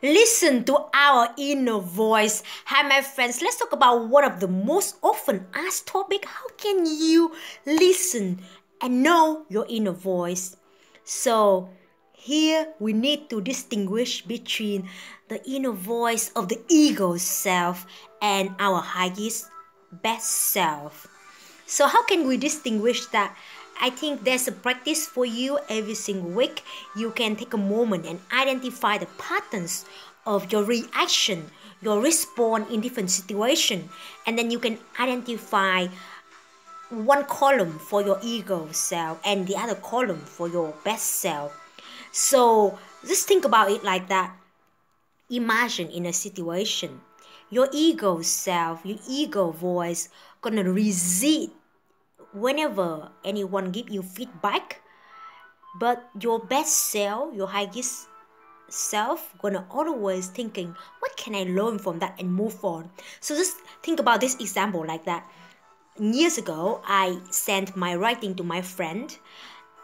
Listen to our inner voice. Hi, my friends. Let's talk about one of the most often asked topic. How can you listen and know your inner voice? So, here we need to distinguish between the inner voice of the ego self and our highest best self. So how can we distinguish that? I think there's a practice for you every single week. You can take a moment and identify the patterns of your reaction, your response in different situations, and then you can identify one column for your ego self and the other column for your best self. So just think about it like that. Imagine in a situation, your ego self, your ego voice gonna resist whenever anyone give you feedback, but your best self, your highest self, gonna always thinking, what can I learn from that and move on. So just think about this example like that. Years ago, I sent my writing to my friend,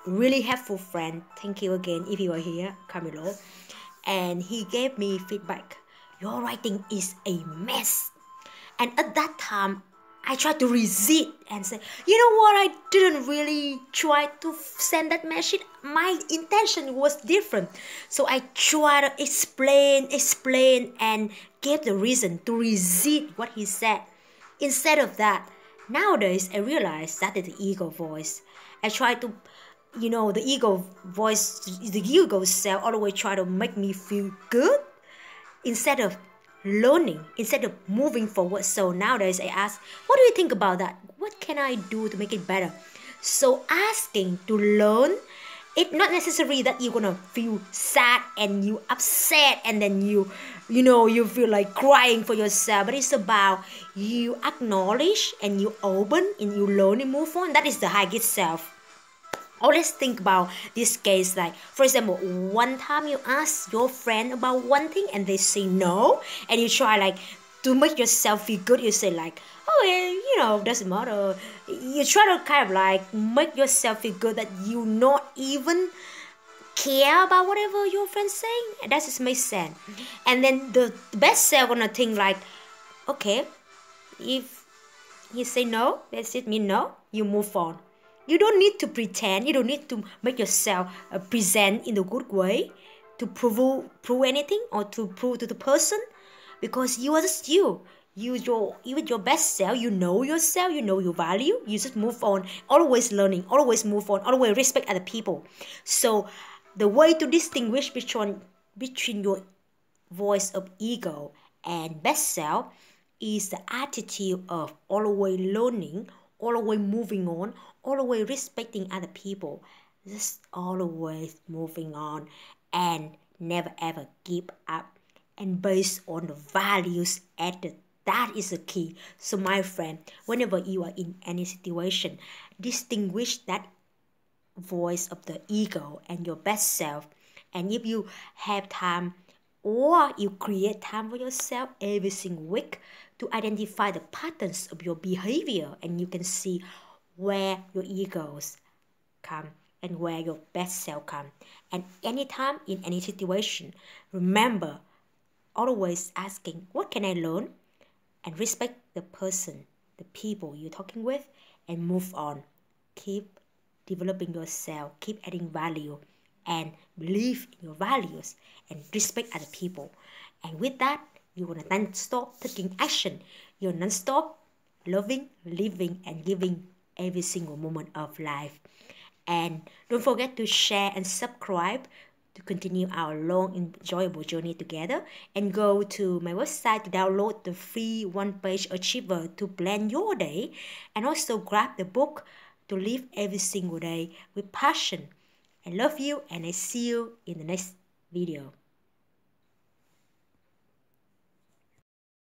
really helpful friend, thank you again if you are here, Camilo, and he gave me feedback. Your writing is a mess. And at that time, I tried to resist and say, you know what, I didn't really try to send that message. My intention was different. So I tried to explain, and gave the reason to resist what he said. Instead of that, nowadays I realize that is the ego voice. I try to, the ego voice, the ego self always try to make me feel good instead of learning, instead of moving forward. So nowadays I ask, what do you think about that? What can I do to make it better? So asking to learn, it's not necessary that you're gonna feel sad and you upset and then you feel like crying for yourself, but it's about you acknowledge and you open and you learn and move on. That is the highest self. Always think about this case, like for example, one time you ask your friend about one thing and they say no, and you try like to make yourself feel good. You say like, oh yeah, doesn't matter. You try to kind of like make yourself feel good that you not even care about whatever your friend's saying, and that just makes sense. And then the best self gonna think like, okay, if you say no, that's it mean no, you move on. You don't need to pretend. You don't need to make yourself present in a good way to prove anything or to prove to the person, because you are just you. You with your best self. You know yourself. You know your value. You just move on. Always learning. Always move on. Always respect other people. So the way to distinguish between your voice of ego and best self is the attitude of always learning, always moving on, always respecting other people, just always moving on and never ever give up, and based on the values added. That is the key. So my friend, whenever you are in any situation, distinguish that voice of the ego and your best self. And if you have time, or you create time for yourself every single week to identify the patterns of your behavior, and you can see where your egos come and where your best self come. And anytime in any situation, remember always asking, what can I learn? And respect the person, the people you're talking with, and move on. Keep developing yourself, keep adding value, and believe in your values and respect other people. And with that, you're gonna non-stop taking action. You're non-stop loving, living, and giving every single moment of life. And don't forget to share and subscribe to continue our long enjoyable journey together, and go to my website to download the free one-page achiever to plan your day, and also grab the book to live every single day with passion. I love you, and I see you in the next video.